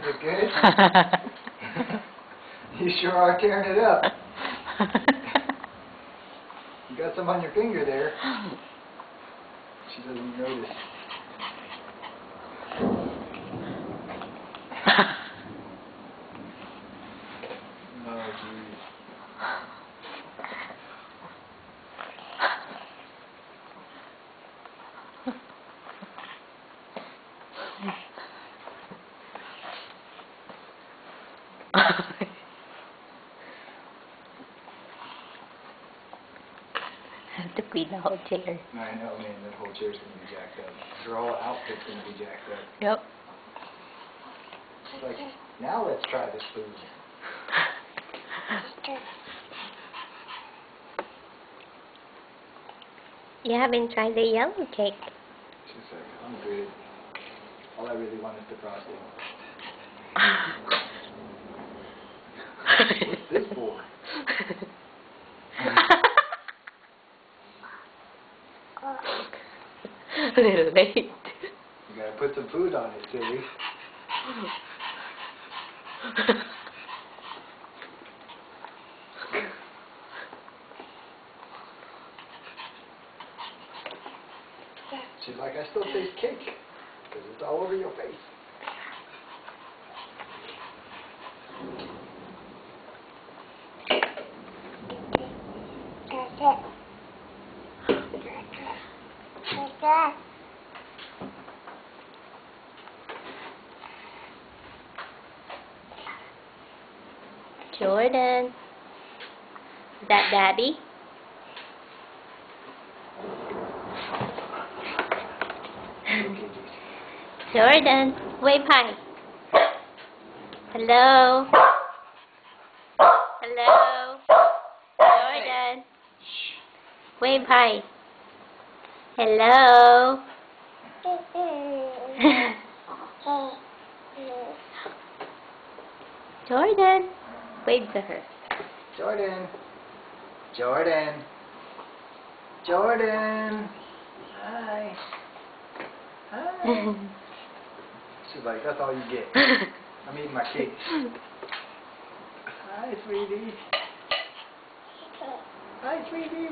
Is it good? You sure are tearing it up. You got some on your finger there. She doesn't notice. Oh, geez. I have to clean the whole chair. I know, man, that whole chair's going to be jacked up. Your whole outfit's going to be jacked up. Yep. It's like, now let's try this food. You haven't tried the yellow cake. She's like, I'm good. All I really want is the frosting. What's this for? A little late. You gotta put some food on it, silly. She's like, I still taste cake, because it's all over your face. Jordan. Is that Daddy? Jordan, wave hi. Hello. Hello. Jordan. Wave hi. Hello. Jordan. Wave to her. Jordan. Jordan. Jordan. Hi. Hi. She's like, that's all you get. I'm eating my cake. Hi, sweetie. Hi, sweetie.